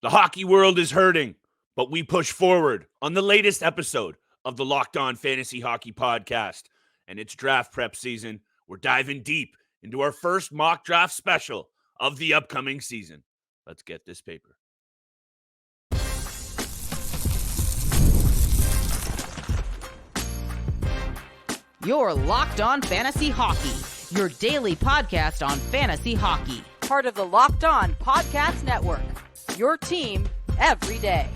The hockey world is hurting, but we push forward on the latest episode of the Locked On Fantasy Hockey Podcast. And it's draft prep season. We're diving deep into our first mock draft special of the upcoming season. Let's get this paper. You're Locked On Fantasy Hockey, your daily podcast on fantasy hockey. Part of the Locked On Podcast Network, your team every day.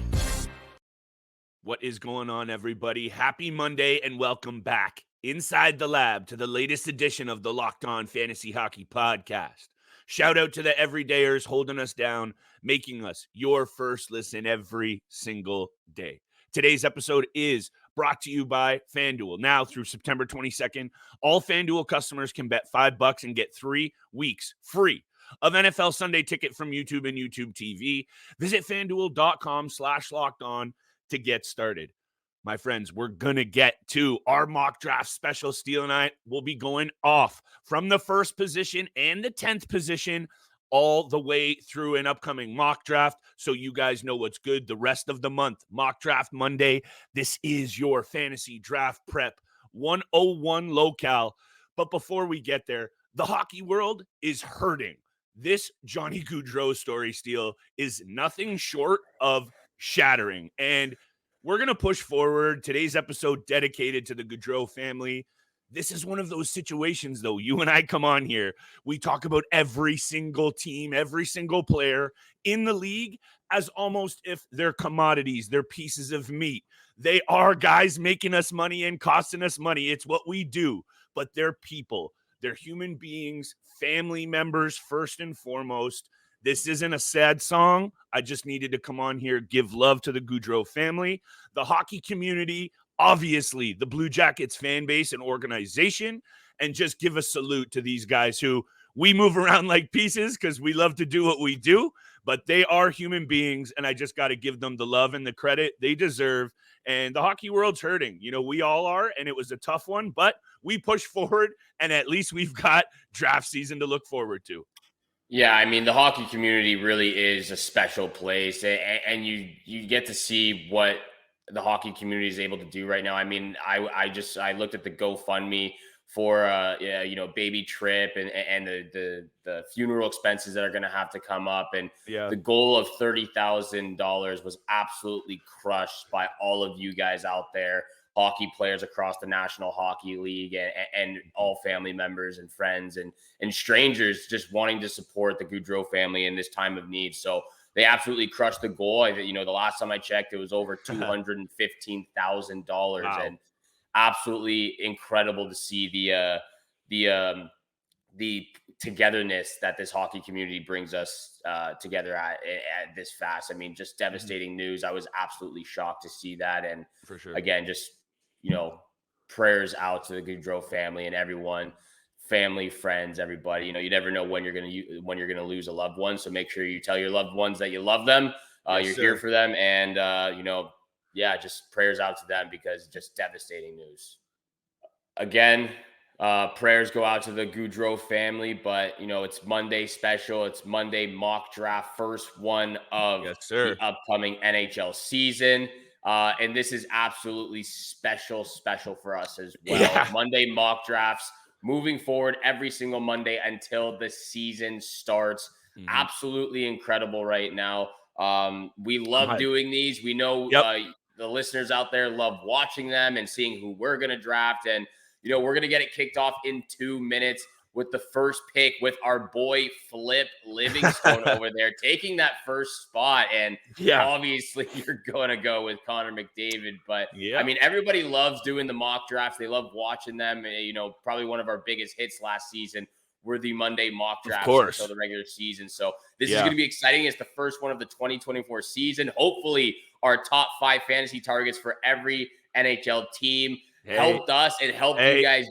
What is going on, everybody? Happy Monday and welcome back inside the lab to the latest edition of the Locked On Fantasy Hockey Podcast. Shout out to the everydayers holding us down, making us your first listen every single day. Today's episode is brought to you by FanDuel. Now through September 22nd, all FanDuel customers can bet $5 and get 3 weeks free of NFL Sunday Ticket from YouTube and YouTube TV. Visit FanDuel.com/lockedon to get started. My friends, we're going to get to our mock draft special. Steele and I will be going off from the first position and the 10th position all the way through an upcoming mock draft, so you guys know what's good the rest of the month. Mock Draft Monday. This is your fantasy draft prep 101 locale. But before we get there, the hockey world is hurting. This Johnny Gaudreau story, Steele, is nothing short of shattering. And we're going to push forward. Today's episode dedicated to the Gaudreau family. This is one of those situations, though. You and I come on here. We talk about every single team, every single player in the league as almost if they're commodities, they're pieces of meat. They are guys making us money and costing us money. It's what we do. But they're people. They're human beings, family members first and foremost. This isn't a sad song. I just needed to come on here, give love to the Gaudreau family, the hockey community, obviously the Blue Jackets fan base and organization, and just give a salute to these guys who we move around like pieces because we love to do what we do, but they are human beings, and I just got to give them the love and the credit they deserve. And the hockey world's hurting. You know, we all are, and it was a tough one, but we push forward, and at least we've got draft season to look forward to. Yeah, I mean, the hockey community really is a special place, and you get to see what the hockey community is able to do right now. I mean, I looked at the GoFundMe for baby Trip and the funeral expenses that are going to have to come up, and the goal of $30,000 was absolutely crushed by all of you guys out there, hockey players across the National Hockey League, and all family members and friends and strangers just wanting to support the Gaudreau family in this time of need. So they absolutely crushed the goal. The last time I checked, it was over $215,000, wow. And absolutely incredible to see the togetherness that this hockey community brings us together at this fast. I mean, just devastating news. I was absolutely shocked to see that, and for sure, again, just prayers out to the Gaudreau family and everyone. Family, friends, everybody. You never know when you're gonna lose a loved one. So make sure you tell your loved ones that you love them. You're here for them, and just prayers out to them because just devastating news. Again, prayers go out to the Gaudreau family, but it's Monday special. It's Monday mock draft, first one of the upcoming NHL season. And this is absolutely special for us as well. Yeah. Monday mock drafts. Moving forward every single Monday until the season starts. Mm-hmm. Absolutely incredible right now. We love doing these. We know the listeners out there love watching them and seeing who we're going to draft. And, we're going to get it kicked off in 2 minutes with the first pick with our boy Flip Livingstone over there taking that first spot. And obviously you're going to go with Connor McDavid. But I mean, everybody loves doing the mock drafts. They love watching them. Probably one of our biggest hits last season were the Monday mock drafts until the regular season. So this is going to be exciting. It's the first one of the 2024 season. Hopefully our top 5 fantasy targets for every NHL team helped us and helped you guys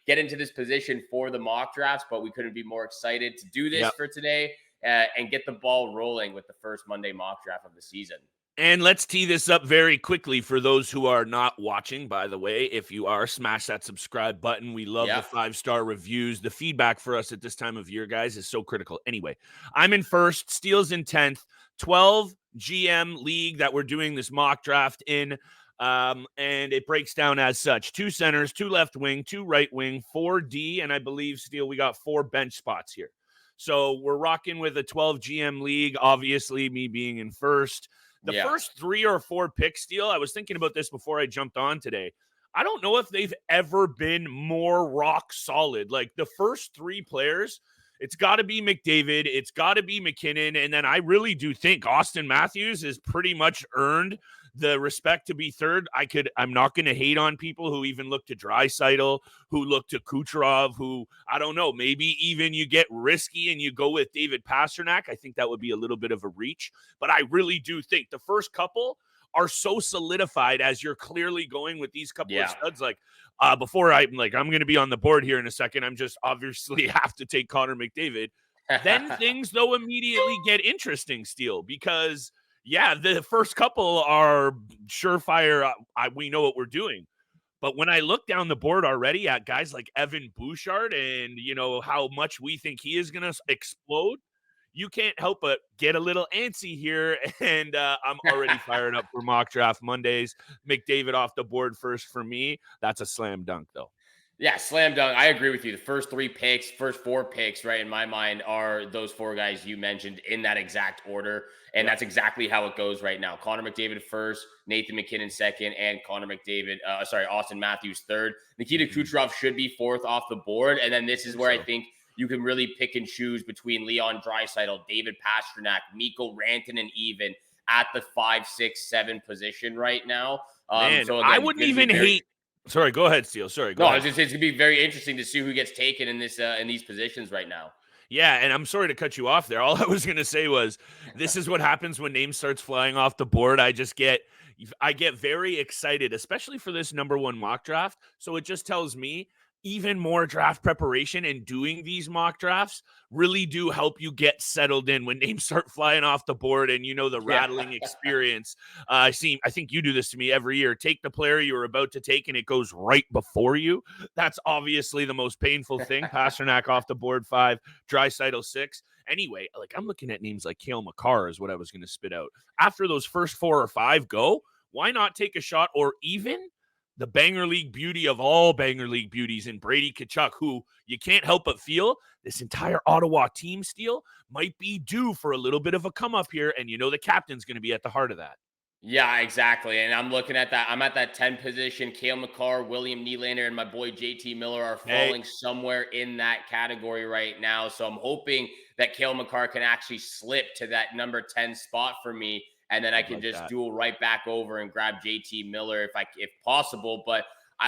get into this position for the mock drafts, but we couldn't be more excited to do this for today and get the ball rolling with the first Monday mock draft of the season. And let's tee this up very quickly for those who are not watching, by the way. If you are, smash that subscribe button. We love the 5-star reviews. The feedback for us at this time of year, guys, is so critical. Anyway, I'm in first. Steele's in 10th. 12 GM league that we're doing this mock draft in. And it breaks down as such. 2 centers, 2 left wing, 2 right wing, 4 D, and I believe, Steele, we got 4 bench spots here. So we're rocking with a 12 GM league, obviously me being in first. The first 3 or 4 picks, Steele, I was thinking about this before I jumped on today. I don't know if they've ever been more rock solid. Like the first 3 players, it's got to be McDavid, it's got to be MacKinnon, and then I really do think Auston Matthews has pretty much earned the respect to be third. I'm not going to hate on people who even look to Draisaitl, who look to Kucherov, who, I don't know, maybe even you get risky and you go with David Pastrnak. I think that would be a little bit of a reach, but I really do think the first couple are so solidified as you're clearly going with these couple of studs. Like before I'm going to be on the board here in a second. I'm just obviously have to take Connor McDavid. Then things though immediately get interesting, Steele, because the first couple are surefire. We know what we're doing. But when I look down the board already at guys like Evan Bouchard and, how much we think he is going to explode, you can't help but get a little antsy here. And I'm already fired up for mock draft Mondays. McDavid off the board first for me. That's a slam dunk, though. Yeah, slam dunk. I agree with you. The first 4 picks, right, in my mind, are those 4 guys you mentioned in that exact order. And that's exactly how it goes right now. Connor McDavid first, Nathan MacKinnon second, and Auston Matthews third. Nikita Kucherov should be 4th off the board. And then this is where I think you can really pick and choose between Leon Draisaitl, David Pastrnak, Mikko Rantanen even at the 5, 6, 7 position right now. So again, I wouldn't even hate. Sorry, go ahead, Steele. Sorry, go ahead. It's going to be very interesting to see who gets taken in this in these positions right now. Yeah, and I'm sorry to cut you off there. All I was going to say was this is what happens when names starts flying off the board. I get very excited, especially for this number 1 mock draft. So it just tells me even more draft preparation and doing these mock drafts really do help you get settled in when names start flying off the board and the rattling experience. I think you do this to me every year. Take the player you were about to take and it goes right before you. That's obviously the most painful thing. Pastrnak off the board 5, Draisaitl 6. Anyway, I'm looking at names like Cale Makar is what I was going to spit out. After those first 4 or 5 go, why not take a shot, or even the banger league beauty of all banger league beauties in Brady Tkachuk, who you can't help but feel this entire Ottawa team, Steele, might be due for a little bit of a come up here. And the captain's going to be at the heart of that. Yeah, exactly. And I'm looking at that. I'm at that 10 position. Cale Makar, William Nylander, and my boy J.T. Miller are falling somewhere in that category right now. So I'm hoping that Cale Makar can actually slip to that number 10 spot for me. And then I can just duel right back over and grab J.T. Miller if possible. But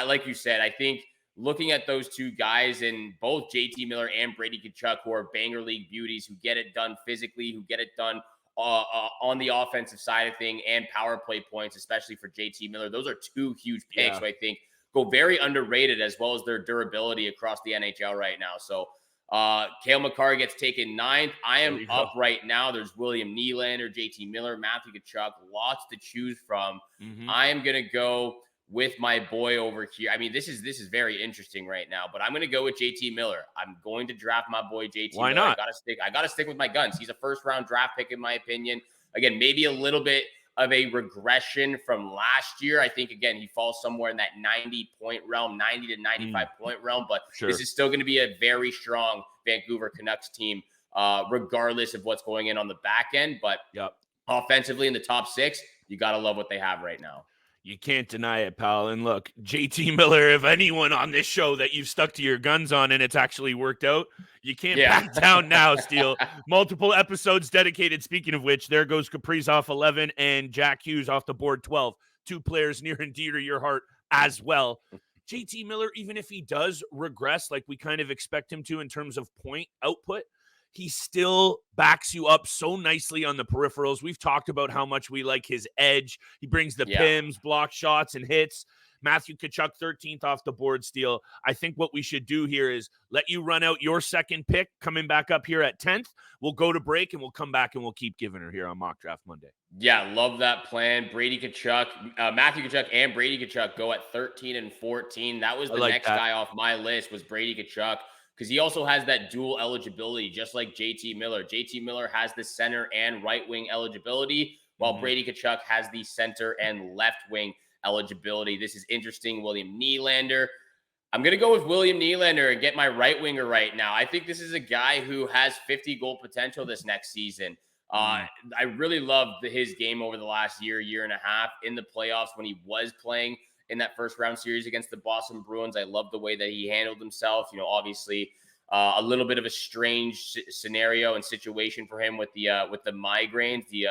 like you said, I think looking at those 2 guys, and both J.T. Miller and Brady Tkachuk, who are banger league beauties, who get it done physically, who get it done on the offensive side of thing, and power play points, especially for J.T. Miller. Those are 2 huge picks who I think go very underrated, as well as their durability across the NHL right now. So Cale Makar gets taken 9th. I am up right now. There's William Nylander, J.T. Miller, Matthew Tkachuk, lots to choose from. I am going to go with my boy over here. I mean, this is very interesting right now, but I'm going to go with J.T. Miller. I'm going to draft my boy J.T. Why Miller. not? I got to stick with my guns. He's a first-round draft pick, in my opinion. Again, maybe a little bit of a regression from last year. I think, again, he falls somewhere in that 90-point realm, 90 to 95-point realm. But this is still going to be a very strong Vancouver Canucks team, regardless of what's going in on the back end. But offensively in the top 6, you got to love what they have right now. You can't deny it, pal. And look, J.T. Miller, if anyone on this show that you've stuck to your guns on and it's actually worked out, you can't back down now, Steele. Multiple episodes dedicated. Speaking of which, there goes Kaprizov 11 and Jack Hughes off the board 12. 2 players near and dear to your heart as well. J.T. Miller, even if he does regress like we kind of expect him to in terms of point output, he still backs you up so nicely on the peripherals. We've talked about how much we like his edge. He brings the PIMs, block shots, and hits. Matthew Tkachuk 13th off the board, Steele. I think what we should do here is let you run out your second pick, coming back up here at 10th. We'll go to break, and we'll come back, and we'll keep giving her here on Mock Draft Monday. Yeah, love that plan. Brady Tkachuk, Matthew Tkachuk and Brady Tkachuk go at 13 and 14. That was the next guy off my list, was Brady Tkachuk, because he also has that dual eligibility, just like J.T. Miller. J.T. Miller has the center and right wing eligibility, while Brady Tkachuk has the center and left wing eligibility. This is interesting. William Nylander. I'm going to go with William Nylander and get my right winger right now. I think this is a guy who has 50 goal potential this next season. I really loved his game over the last year and a half in the playoffs when he was playing in that first round series against the Boston Bruins. I love the way that he handled himself. You know, obviously a little bit of a strange scenario and situation for him with the migraines, the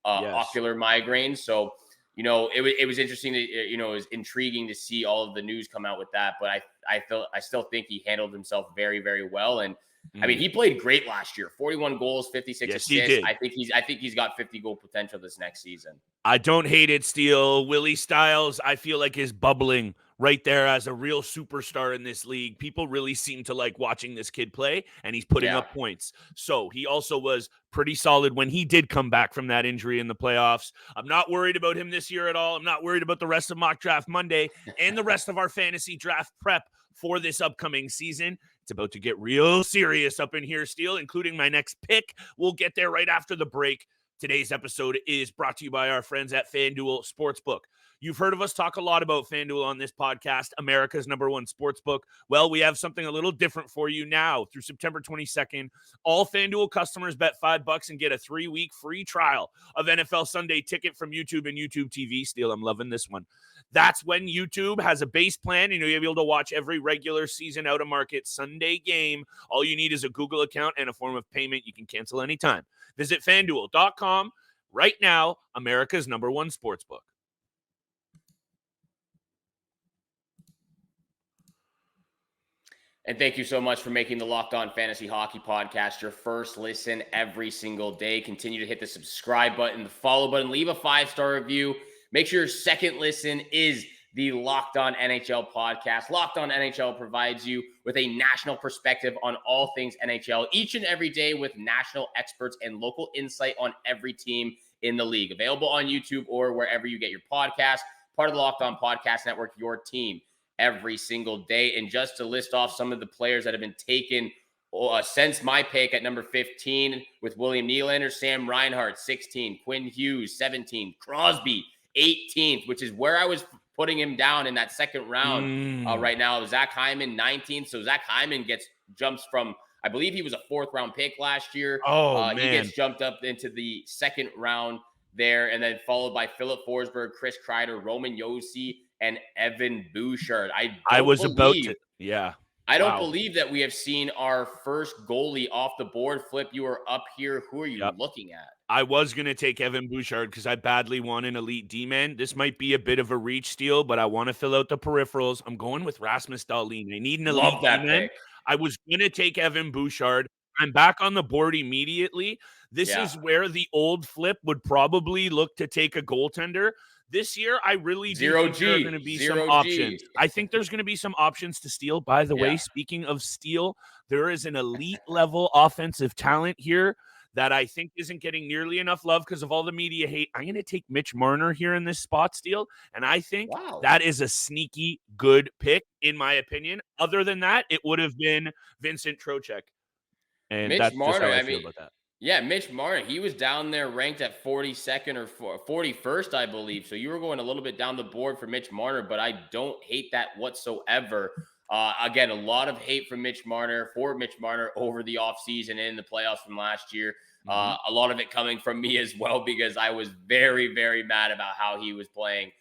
ocular migraines. So, you know, it was interesting to, you know, it was intriguing to see all of the news come out with that. But I still think he handled himself very, very well. And I mean, he played great last year. 41 goals, 56 assists. I think he's got 50 goal potential this next season. I don't hate it, Steele. Willie Stiles, I feel like, is bubbling right there as a real superstar in this league. People really seem to like watching this kid play, and he's putting up points. So he also was pretty solid when he did come back from that injury in the playoffs. I'm not worried about him this year at all. I'm not worried about the rest of Mock Draft Monday and the rest of our fantasy draft prep for this upcoming season. It's about to get real serious up in here, Steele, including my next pick. We'll get there right after the break. Today's episode is brought to you by our friends at FanDuel Sportsbook. You've heard of us talk a lot about FanDuel on this podcast, America's #1 sportsbook. Well, we have something a little different for you now. Through September 22nd, all FanDuel customers bet $5 and get a 3-week free trial of NFL Sunday Ticket from YouTube and YouTube TV. Steele, I'm loving this one. That's when YouTube has a base plan, and you'll be able to watch every regular season out-of-market Sunday game. All you need is a Google account and a form of payment. You can cancel anytime. Visit FanDuel.com right now, America's #1 sportsbook. And thank you so much for making the Locked On Fantasy Hockey Podcast your first listen every single day. Continue to hit the subscribe button, the follow button, leave a 5-star review. Make sure your second listen is the Locked On NHL podcast. Locked On NHL provides you with a national perspective on all things NHL each and every day, with national experts and local insight on every team in the league. Available on YouTube or wherever you get your podcast. Part of the Locked On Podcast Network, your team every single day. And just to list off some of the players that have been taken since my pick at number 15 with William Nylander: Sam Reinhart, 16, Quinn Hughes, 17, Crosby, 18th, which is where I was putting him down in that second round right now. Zach Hyman, 19th. So Zach Hyman jumps from, I believe he was a 4th round pick last year. Man. He gets jumped up into the second round there, and then followed by Philip Forsberg, Chris Kreider, Roman Josi, and Evan Bouchard. I don't believe that we have seen our first goalie off the board. Flip, you are up here. Who are you looking at? I was going to take Evan Bouchard because I badly want an elite D-man. This might be a bit of a reach, Steele, but I want to fill out the peripherals. I'm going with Rasmus Dahlin. I need an elite D-man. I was going to take Evan Bouchard. I'm back on the board immediately. This is where the old Flip would probably look to take a goaltender. This year, I really do think there are going to be some options. I think there's going to be some options to steal. By the way, speaking of steal, there is an elite level offensive talent here that I think isn't getting nearly enough love because of all the media hate. I'm going to take Mitch Marner here in this spot, Steele, and I think that is a sneaky good pick, in my opinion. Other than that, it would have been Vincent Trocheck. And Mitch that's Marner, just how I feel about that. Yeah, Mitch Marner, he was down there ranked at 42nd or 41st, I believe. So you were going a little bit down the board for Mitch Marner, but I don't hate that whatsoever. Again, a lot of hate for Mitch Marner over the offseason and in the playoffs from last year. A lot of it coming from me as well, because I was very, very mad about how he was playing.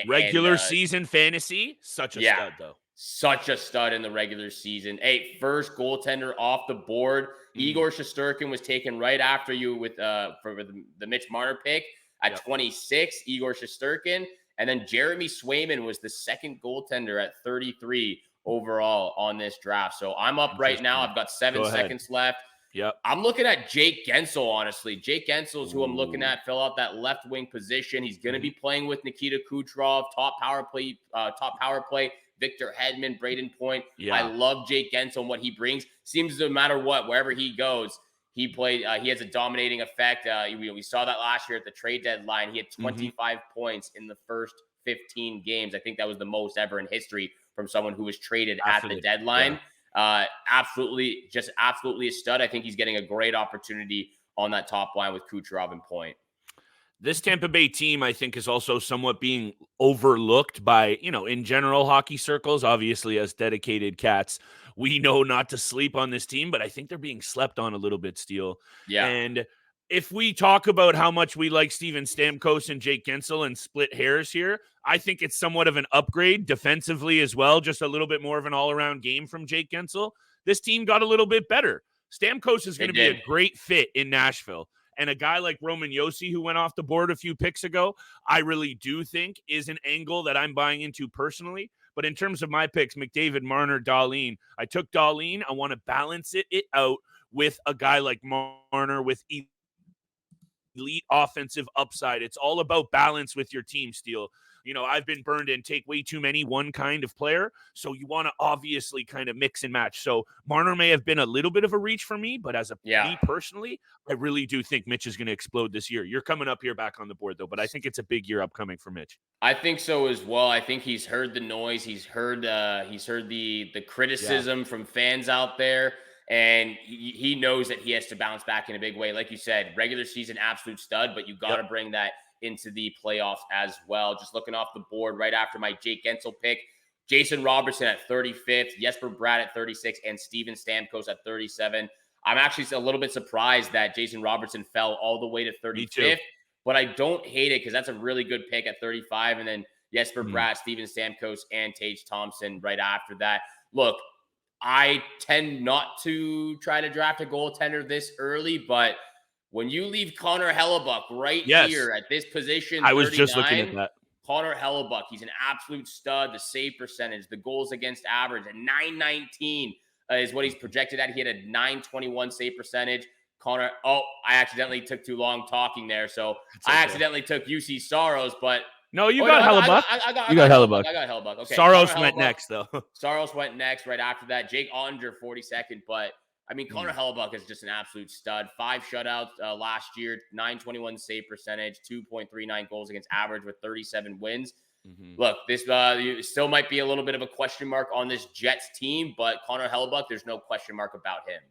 Regular season fantasy, such a stud, though. Such a stud in the regular season. Hey, first goaltender off the board. Igor Shesterkin was taken right after you with for the Mitch Marner pick at 26. Igor Shesterkin, and then Jeremy Swayman was the second goaltender at 33 overall on this draft. So I'm up right now. I've got 7 seconds left. Yep. I'm looking at Jake Gensel, honestly. Jake Gensel is who I'm looking at, fill out that left wing position. He's going to be playing with Nikita Kucherov, top power play, Victor Hedman, Braden Point. Yeah. I love Jake Gensel and what he brings. Seems no matter what, wherever he goes, he has a dominating effect. We saw that last year at the trade deadline. He had 25 points in the first 15 games. I think that was the most ever in history from someone who was traded at the deadline. Yeah. Absolutely a stud. I think he's getting a great opportunity on that top line with Kucherov and Point. This Tampa Bay team, I think, is also somewhat being overlooked by, in general hockey circles. Obviously, as dedicated cats, we know not to sleep on this team, but I think they're being slept on a little bit, Steele. Yeah. And if we talk about how much we like Steven Stamkos and Jake Gensel and split hairs here, I think it's somewhat of an upgrade defensively as well, just a little bit more of an all-around game from Jake Gensel. This team got a little bit better. Stamkos is going to be a great fit in Nashville. And a guy like Roman Josi, who went off the board a few picks ago, I really do think is an angle that I'm buying into personally. But in terms of my picks, McDavid, Marner, Dahlin, I took Dahlin. I want to balance it out with a guy like Marner with elite offensive upside. It's all about balance with your team, Steele. I've been burned and take way too many one kind of player. So you want to obviously kind of mix and match. So Marner may have been a little bit of a reach for me, but me personally, I really do think Mitch is going to explode this year. You're coming up here back on the board though, but I think it's a big year upcoming for Mitch. I think so as well. I think he's heard the noise. He's heard the criticism from fans out there. And he knows that he has to bounce back in a big way. Like you said, regular season, absolute stud, but you got to bring that into the playoffs as well. Just looking off the board right after my Jake Gensel pick, Jason Robertson at 35th, Jesper Bratt at 36, and Steven Stamkos at 37. I'm actually a little bit surprised that Jason Robertson fell all the way to 35th, but I don't hate it because that's a really good pick at 35. And then Jesper Bratt, Steven Stamkos, and Tage Thompson right after that. Look, I tend not to try to draft a goaltender this early, but when you leave Connor Hellebuck here at this position, I was just looking at that. Connor Hellebuck, he's an absolute stud. The save percentage, the goals against average at .919 is what he's projected at. He had a .921 save percentage. I accidentally took too long talking there, so I accidentally took UC Saros, but no, you got Hellebuck. You got Hellebuck. I got Hellebuck. Okay. Saros went next, though. Saros went next right after that. Jake Ottinger, 42nd. But, Connor Hellebuck is just an absolute stud. 5 shutouts last year, .921 save percentage, 2.39 goals against average with 37 wins. Look, this still might be a little bit of a question mark on this Jets team, but Connor Hellebuck, there's no question mark about him.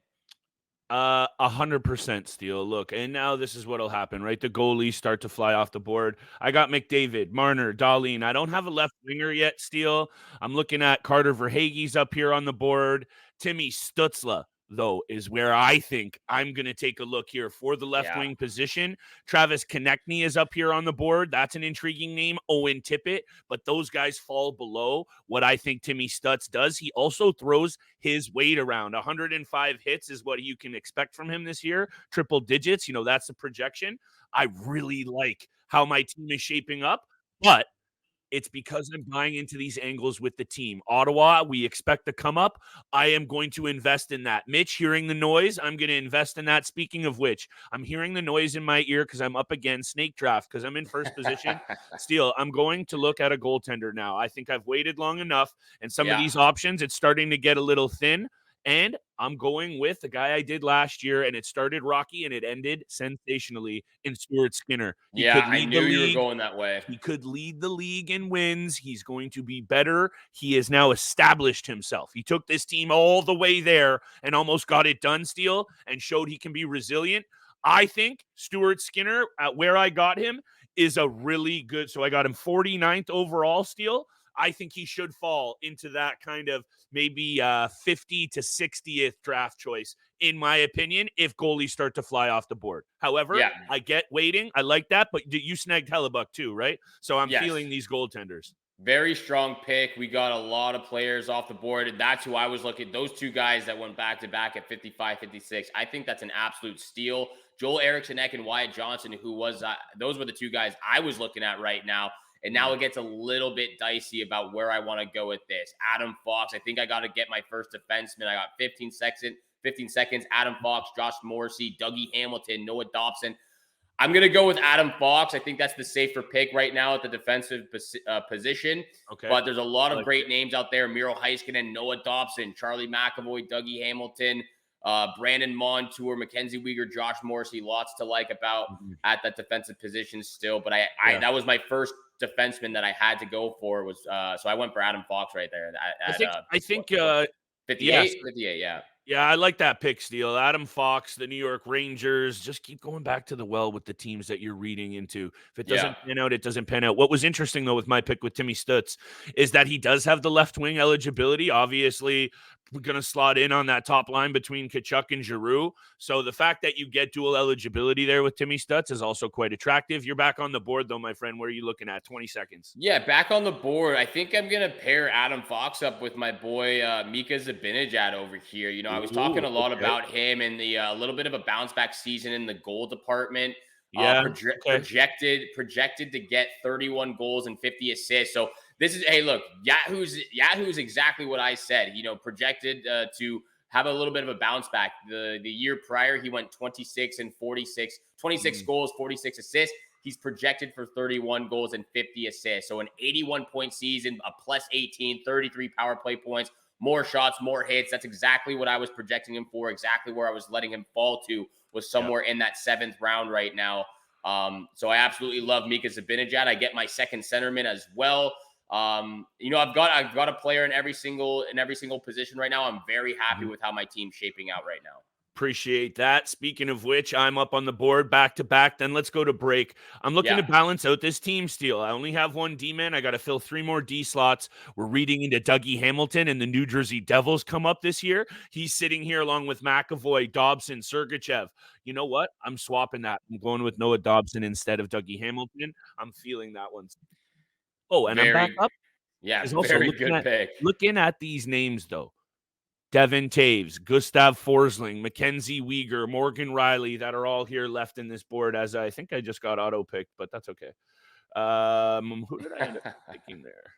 100% Steele. Look, and now this is what'll happen, right? The goalies start to fly off the board. I got McDavid, Marner, Dahlin. I don't have a left winger yet, Steele. I'm looking at Carter Verhaeghe's up here on the board. Timmy Stützle, though, is where I think I'm going to take a look here for the left wing position. Travis Konechny is up here on the board. That's an intriguing name. Owen Tippett, but those guys fall below what I think Timmy Stutz does. He also throws his weight around. 105 hits is what you can expect from him this year. Triple digits, that's the projection. I really like how my team is shaping up, but it's because I'm buying into these angles with the team. Ottawa, we expect to come up. I am going to invest in that. Mitch, hearing the noise, I'm going to invest in that. Speaking of which, I'm hearing the noise in my ear because I'm up against snake draft because I'm in first position. Steele, I'm going to look at a goaltender now. I think I've waited long enough, and some of these options, it's starting to get a little thin. And I'm going with the guy I did last year, and it started rocky and it ended sensationally in Stuart Skinner. I knew you were going that way. He could lead the league in wins. He's going to be better. He has now established himself. He took this team all the way there and almost got it done, Steele, and showed he can be resilient. I think Stuart Skinner, at where I got him, is a really good. So I got him 49th overall, Steele. I think he should fall into that kind of maybe 50 to 60th draft choice, in my opinion, if goalies start to fly off the board. However, I get waiting. I like that, but you snagged Hellebuck too, right? So I'm feeling these goaltenders. Very strong pick. We got a lot of players off the board, and that's who I was looking at. Those two guys that went back-to-back at 55, 56. I think that's an absolute steal. Joel Eriksson Ek and Wyatt Johnson, those were the two guys I was looking at right now. And now it gets a little bit dicey about where I want to go with this. Adam Fox, I think I got to get my first defenseman. I got 15th, 15 seconds. Adam Fox, Josh Morrissey, Dougie Hamilton, Noah Dobson. I'm going to go with Adam Fox. I think that's the safer pick right now at the defensive position. Okay. But there's a lot of great names out there. Miro Heiskanen, Noah Dobson, Charlie McAvoy, Dougie Hamilton, Brandon Montour, Mackenzie Weegar, Josh Morrissey. Lots to like about at that defensive position still. But I that was my first defenseman that I had to go for was so I went for Adam Fox right there. I think 58, yes. 58, yeah. Yeah, I like that pick, Steele. Adam Fox, the New York Rangers. Just keep going back to the well with the teams that you're reading into. If it doesn't pan out, it doesn't pan out. What was interesting, though, with my pick with Timmy Stutz is that he does have the left wing eligibility. Obviously, we're going to slot in on that top line between Tkachuk and Giroux. So the fact that you get dual eligibility there with Timmy Stutz is also quite attractive. You're back on the board, though, my friend. Where are you looking at? 20 seconds. Yeah, back on the board. I think I'm going to pair Adam Fox up with my boy Mika Zibanejad over here. You know, I was talking a lot about him and the little bit of a bounce back season in the goal department. Projected to get 31 goals and 50 assists. So this is, hey, look, Yahoo's exactly what I said. You know, projected to have a little bit of a bounce back. The year prior, he went 26 goals, 46 assists. He's projected for 31 goals and 50 assists. So an 81-point season, a plus 18, 33 power play points, more shots, more hits. That's exactly what I was projecting him for, exactly where I was letting him fall to, was somewhere in that 7th round right now. So I absolutely love Mika Zibanejad. I get my second centerman as well. You know, I've got a player in every single position right now. I'm very happy with how my team's shaping out right now. Appreciate that. Speaking of which, I'm up on the board back to back. Then let's go to break. I'm looking to balance out this team, Steele. I only have one D-man. I got to fill 3 more D slots. We're reading into Dougie Hamilton, and the New Jersey Devils come up this year. He's sitting here along with McAvoy, Dobson, Sergachev. You know what? I'm swapping that. I'm going with Noah Dobson instead of Dougie Hamilton. I'm feeling that one. Oh, and I'm back up. Yeah, very good pick. Looking at these names, though. Devin Taves, Gustav Forsling, Mackenzie Weegar, Morgan Riley, that are all here left in this board, as I think I just got auto-picked, but that's okay. Who did I end up picking there?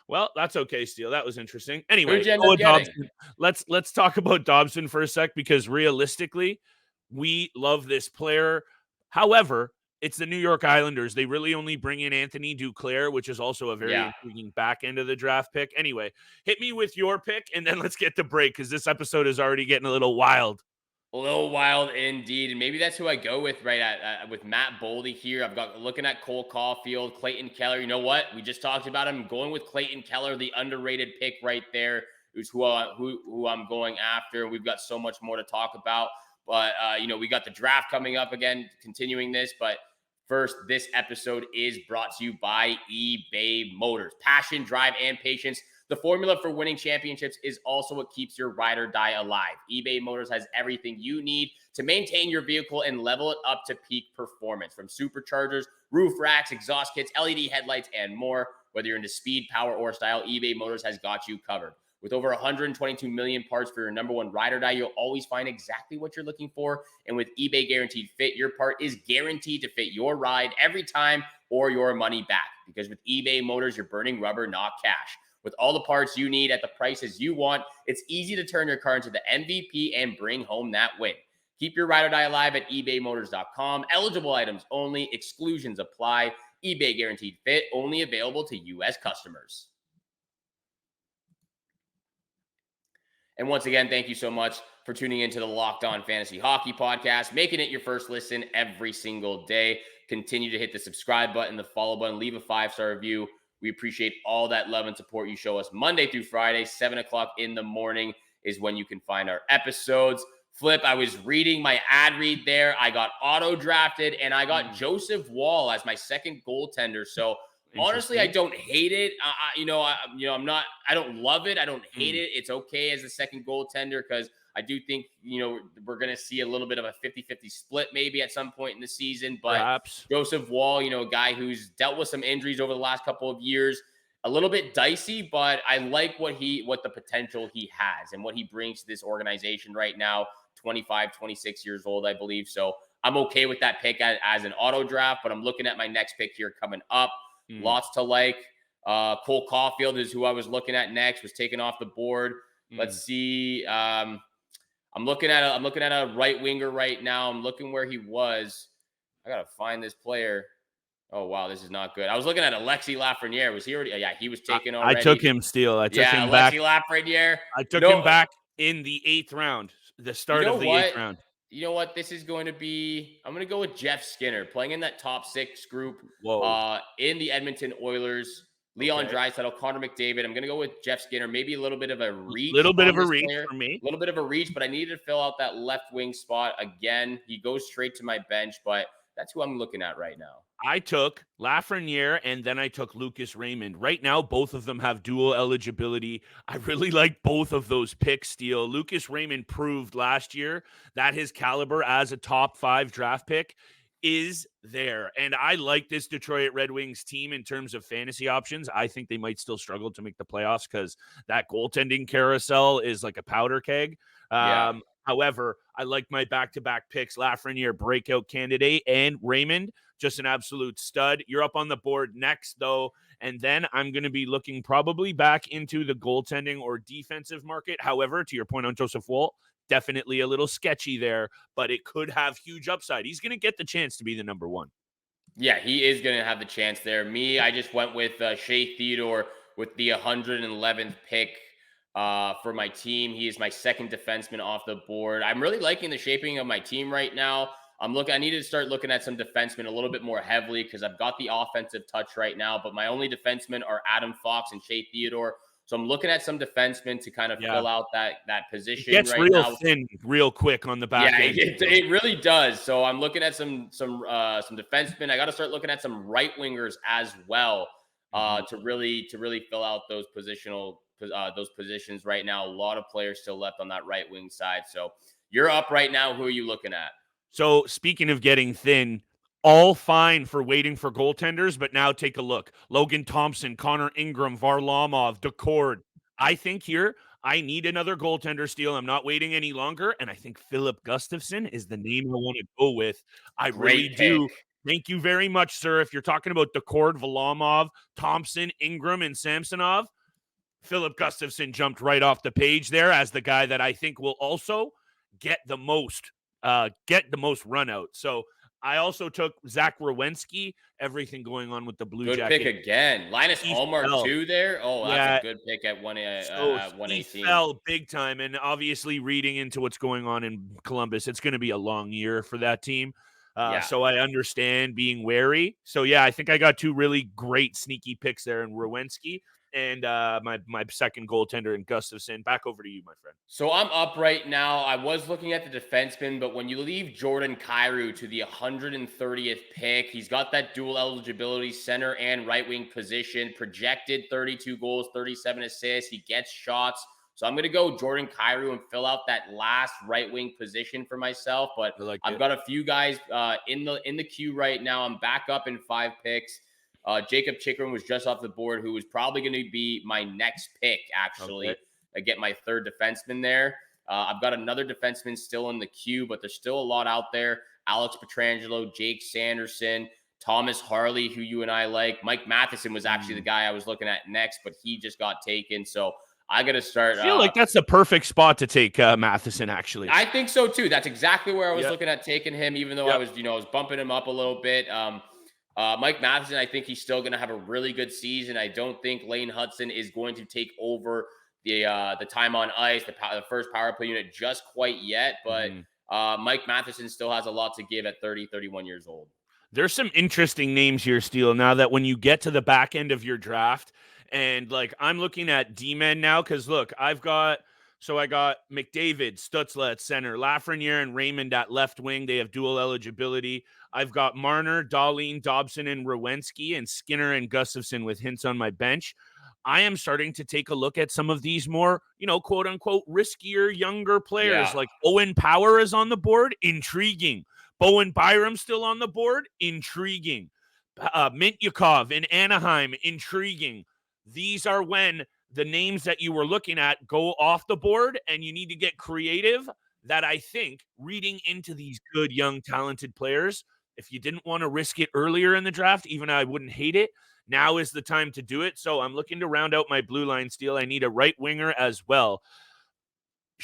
Well, that's okay, Steele. That was interesting. Anyway, let's talk about Dobson for a sec, because realistically, we love this player. However, it's the New York Islanders. They really only bring in Anthony Duclair, which is also a very intriguing back end of the draft pick. Anyway, hit me with your pick, and then let's get to break, because this episode is already getting a little wild. A little wild indeed. And maybe that's who I go with with Matt Boldy here. I've got looking at Cole Caulfield, Clayton Keller. You know what? We just talked about him. Going with Clayton Keller, the underrated pick right there, is who I'm going after. We've got so much more to talk about. But, you know, we got the draft coming up again, continuing this. But first, this episode is brought to you by eBay Motors. Passion, drive, and patience. The formula for winning championships is also what keeps your ride or die alive. eBay Motors has everything you need to maintain your vehicle and level it up to peak performance. From superchargers, roof racks, exhaust kits, LED headlights, and more. Whether you're into speed, power, or style, eBay Motors has got you covered. With over 122 million parts for your number one ride or die, you'll always find exactly what you're looking for. And with eBay Guaranteed Fit, your part is guaranteed to fit your ride every time or your money back. Because with eBay Motors, you're burning rubber, not cash. With all the parts you need at the prices you want, it's easy to turn your car into the MVP and bring home that win. Keep your ride or die alive at ebaymotors.com. Eligible items only. Exclusions apply. eBay Guaranteed Fit, only available to U.S. customers. And once again, thank you so much for tuning into the Locked On Fantasy Hockey Podcast, making it your first listen every single day. Continue to hit the subscribe button, the follow button, leave a 5-star review. We appreciate all that love and support you show us Monday through Friday. 7 o'clock in the morning is when you can find our episodes. Flip, I was reading my ad read there. I got auto-drafted, and I got Joseph Woll as my second goaltender. So, honestly, I don't hate it. I don't love it. I don't hate it. It's okay as a second goaltender, because I do think, we're going to see a little bit of a 50-50 split maybe at some point in the season. But perhaps Joseph Woll, a guy who's dealt with some injuries over the last couple of years, a little bit dicey, but I like what the potential he has and what he brings to this organization right now. 25, 26 years old, I believe. So I'm okay with that pick as an auto draft, but I'm looking at my next pick here coming up. Lots to like. Cole Caulfield is who I was looking at next, was taken off the board. Let's see. I'm looking at a right winger right now. I'm looking where he was. I gotta find this player. Oh wow, this is not good. I was looking at Alexis Lafreniere. Was he already? Yeah, he was taken I already. took him, Steele. I took him back. Alexis Lafreniere. I took him back in the 8th round, the start of the 8th round. You know what? This is going to be. I'm going to go with Jeff Skinner playing in that top 6 group. In the Edmonton Oilers. Leon Draisaitl, Connor McDavid. I'm going to go with Jeff Skinner. Maybe a little bit of a reach. For me. A little bit of a reach, but I needed to fill out that left wing spot again. He goes straight to my bench, but that's who I'm looking at right now. I took Lafreniere and then I took Lucas Raymond. Right now, both of them have dual eligibility. I really like both of those picks, Steele. Lucas Raymond proved last year that his caliber as a top 5 draft pick is there. And I like this Detroit Red Wings team in terms of fantasy options. I think they might still struggle to make the playoffs because that goaltending carousel is like a powder keg. However, I like my back-to-back picks, Lafreniere, breakout candidate, and Raymond, just an absolute stud. You're up on the board next, though, and then I'm going to be looking probably back into the goaltending or defensive market. However, to your point on Joseph Woll, definitely a little sketchy there, but it could have huge upside. He's going to get the chance to be the number 1. Yeah, he is going to have the chance there. I just went with Shea Theodore with the 111th pick. For my team. He is my second defenseman off the board. I'm really liking the shaping of my team right now. I need to start looking at some defensemen a little bit more heavily because I've got the offensive touch right now, but my only defensemen are Adam Fox and Shea Theodore. So I'm looking at some defensemen to kind of fill out that position. It gets right real now. Thin real quick on the back end. It really does. So I'm looking at some defensemen. I got to start looking at some right wingers as well to really fill out those positions right now. A lot of players still left on that right wing side. So you're up right now. Who are you looking at? So speaking of getting thin, all fine for waiting for goaltenders, but now take a look. Logan Thompson, Connor Ingram, Varlamov, Decord. I think here I need another goaltender, Steele. I'm not waiting any longer, and I think Philip Gustafson is the name I want to go with. I really do. Thank you very much, sir. If you're talking about Decord, Varlamov, Thompson, Ingram, and Samsonov, Philip Gustafson jumped right off the page there as the guy that I think will also get the most run out. So I also took Zach Werenski. Everything going on with the Blue Jackets. Good pick again. Linus Ullmark too there. Oh, that's a good pick at 118. He fell big time, and obviously reading into what's going on in Columbus, it's going to be a long year for that team. So I understand being wary. So I think I got 2 really great sneaky picks there in Werenski and my second goaltender in Gustafson. Back over to you, my friend. So I'm up right now. I was looking at the defenseman, but when you leave Jordan Kyrou to the 130th pick, he's got that dual eligibility, center and right wing position, projected 32 goals, 37 assists. He gets shots. So I'm going to go Jordan Kyrou and fill out that last right wing position for myself. But I've got a few guys in the queue right now. I'm back up in 5 picks. Jacob Chikrin was just off the board, who was probably going to be my next pick, actually. I get my third defenseman there. I've got another defenseman still in the queue, but there's still a lot out there. Alex Pietrangelo, Jake Sanderson, Thomas Harley, who you and I like. Mike Matheson was actually the guy I was looking at next, but he just got taken. So I got to start. I feel like that's the perfect spot to take Matheson, actually. I think so, too. That's exactly where I was looking at taking him, even though I was bumping him up a little bit. Mike Matheson, I think he's still going to have a really good season. I don't think Lane Hudson is going to take over the time on ice, the first power play unit just quite yet. But Mike Matheson still has a lot to give at 30, 31 years old. There's some interesting names here, Steele, now that when you get to the back end of your draft, and I'm looking at D-men now because, look, I got McDavid, Stutzla at center, Lafreniere and Raymond at left wing. They have dual eligibility. I've got Marner, Dahlin, Dobson, and Werenski, and Skinner and Gustafson with Hintz on my bench. I am starting to take a look at some of these more, quote unquote, riskier, younger players. Like Owen Power is on the board. Intriguing. Bowen Byram still on the board. Intriguing. Mintyukov in Anaheim. Intriguing. These are when the names that you were looking at go off the board and you need to get creative. That I think reading into these good, young, talented players, if you didn't want to risk it earlier in the draft, even I wouldn't hate it, now is the time to do it. So I'm looking to round out my blue line, Steele. I need a right winger as well.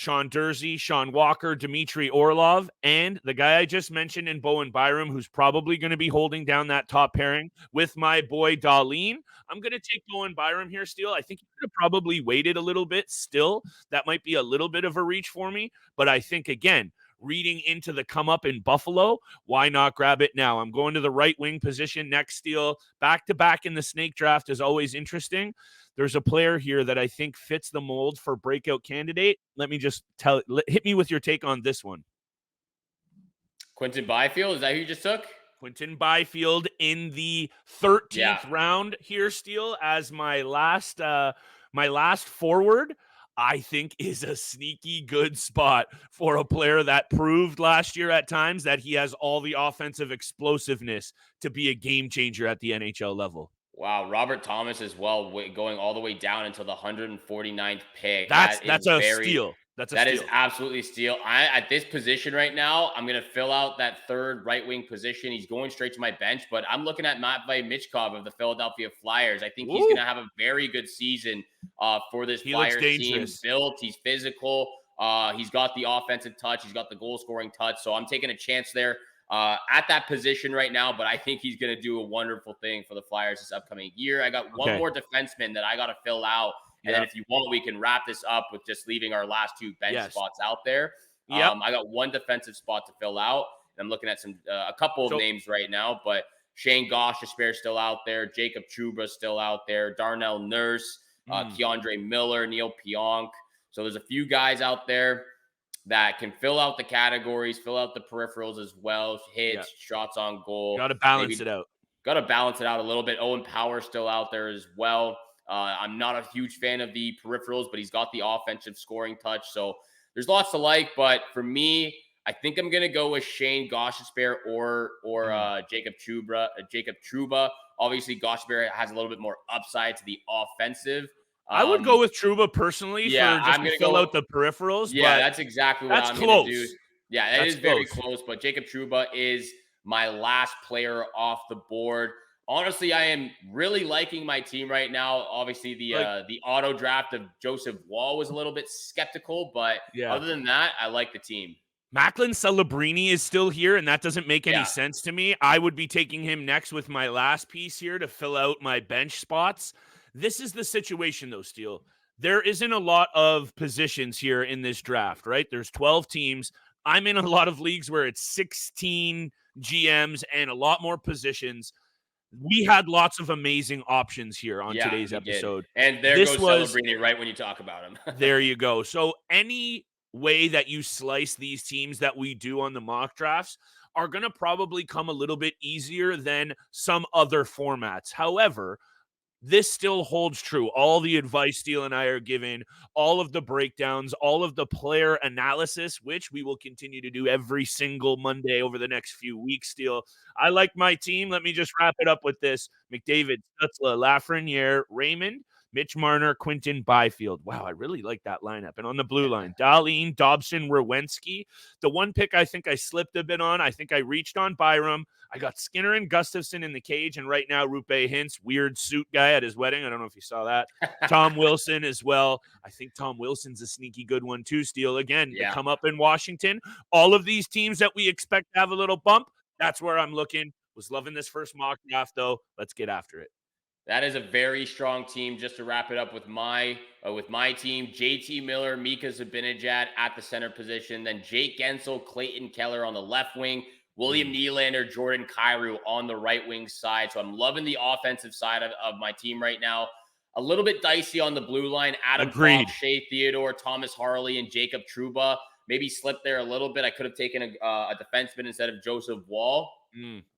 Sean Durzi, Sean Walker, Dmitry Orlov, and the guy I just mentioned in Bowen Byram, who's probably going to be holding down that top pairing with my boy Dahlin. I'm going to take Bowen Byram here, Steele. I think he could have probably waited a little bit still. That might be a little bit of a reach for me, but I think, again, reading into the come up in Buffalo, why not grab it now? I'm going to the right wing position next, Steele. Back to back in the snake draft is always interesting. There's a player here that I think fits the mold for breakout candidate. Let me just hit me with your take on this one. Quinton Byfield, is that who you just took? Quinton Byfield in the 13th round here, Steele, as my last forward. I think is a sneaky good spot for a player that proved last year at times that he has all the offensive explosiveness to be a game changer at the NHL level. Wow, Robert Thomas as well, going all the way down until the 149th pick. That's a steal. That is absolutely a steal. At this position right now, I'm going to fill out that third right wing position. He's going straight to my bench, but I'm looking at Matvei Michkov of the Philadelphia Flyers. I think he's going to have a very good season for this Flyers team. He's built, he's physical, he's got the offensive touch, he's got the goal scoring touch. So I'm taking a chance there at that position right now, but I think he's going to do a wonderful thing for the Flyers this upcoming year. I got one more defenseman that I got to fill out. And then if you want, we can wrap this up with just leaving our last two bench spots out there. I got one defensive spot to fill out. And I'm looking at a couple of names right now, but Shane Gostisbehere still out there. Jacob Trouba still out there. Darnell Nurse, Keandre Miller, Neil Pionk. So there's a few guys out there that can fill out the categories, fill out the peripherals as well. Hits, shots on goal. Got to balance it out. Got to balance it out a little bit. Owen Power still out there as well. I'm not a huge fan of the peripherals, but he's got the offensive scoring touch. So there's lots to like. But for me, I think I'm going to go with Shane Gostisbehere or Jacob Trouba. Obviously, Gostisbehere has a little bit more upside to the offensive. I would go with Trouba personally to fill out the peripherals. Yeah, that's exactly what I'm going to do. Yeah, that is very close. But Jacob Trouba is my last player off the board. Honestly, I am really liking my team right now. Obviously, the auto draft of Joseph Wall was a little bit skeptical, but other than that, I like the team. Macklin Celebrini is still here, and that doesn't make any sense to me. I would be taking him next with my last piece here to fill out my bench spots. This is the situation, though, Steele. There isn't a lot of positions here in this draft, right? There's 12 teams. I'm in a lot of leagues where it's 16 GMs and a lot more positions. We had lots of amazing options here on today's episode. And there goes Celebrini right when you talk about him. There you go. So any way that you slice these teams that we do on the mock drafts are going to probably come a little bit easier than some other formats. However, this still holds true. All the advice Steele and I are giving, all of the breakdowns, all of the player analysis, which we will continue to do every single Monday over the next few weeks, Steele. I like my team. Let me just wrap it up with this. McDavid, Stutzla, Lafreniere, Raymond, Mitch Marner, Quinton Byfield. Wow, I really like that lineup. And on the blue line, Dahlin, Dobson, Rowensky. The one pick I think I slipped a bit on, I think I reached on Byram. I got Skinner and Gustafson in the cage, and right now Rupe Hintz, weird suit guy at his wedding. I don't know if you saw that. Tom Wilson as well. I think Tom Wilson's a sneaky good one too, Steele. Again, to come up in Washington. All of these teams that we expect to have a little bump, that's where I'm looking. Was loving this first mock draft, though. Let's get after it. That is a very strong team. Just to wrap it up with my team, J.T. Miller, Mika Zibanejad at the center position, then Jake Gensel, Clayton Keller on the left wing, William Nylander, Jordan Kyrou on the right wing side. So I'm loving the offensive side of my team right now. A little bit dicey on the blue line. Adam Fox, Shea Theodore, Thomas Harley, and Jacob Trouba. Maybe slipped there a little bit. I could have taken a defenseman instead of Joseph Wall.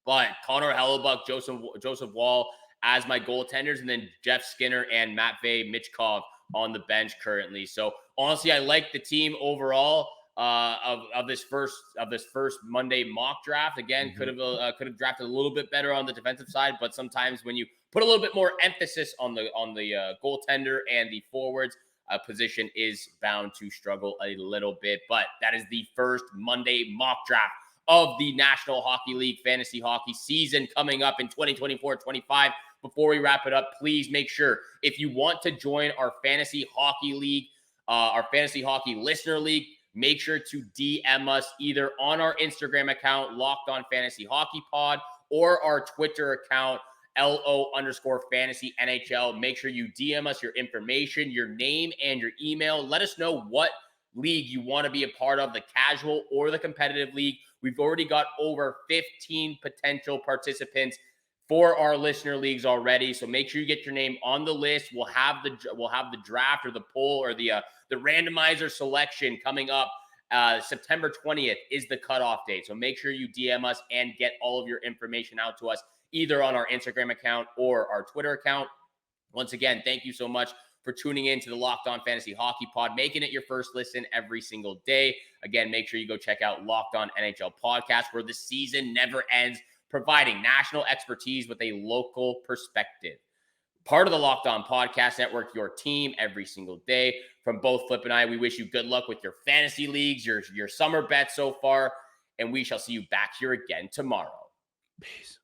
But Connor Hellebuck, Joseph Wall as my goaltenders, and then Jeff Skinner and Matvei Michkov on the bench currently. So honestly, I like the team overall of this first Monday mock draft. Again, could have drafted a little bit better on the defensive side, but sometimes when you put a little bit more emphasis on the goaltender and the forwards, a position is bound to struggle a little bit. But that is the first Monday mock draft of the National Hockey League fantasy hockey season coming up in 2024-25. Before we wrap it up, please make sure if you want to join our fantasy hockey league, our Fantasy Hockey Listener League. Make sure to DM us either on our Instagram account, Locked On Fantasy Hockey Pod, or our Twitter account, LO_fantasy NHL. Make sure you DM us your information, your name, and your email. Let us know what league you want to be a part of, the casual or the competitive league. We've already got over 15 potential participants for our listener leagues already. So make sure you get your name on the list. We'll have the draft or the poll or the randomizer selection coming up. September 20th is the cutoff date. So make sure you DM us and get all of your information out to us, either on our Instagram account or our Twitter account. Once again, thank you so much for tuning in to the Locked On Fantasy Hockey Pod, making it your first listen every single day. Again, make sure you go check out Locked On NHL Podcast, where the season never ends, providing national expertise with a local perspective. Part of the Locked On Podcast Network, your team every single day. From both Flip and I, we wish you good luck with your fantasy leagues, your summer bets so far, and we shall see you back here again tomorrow. Peace.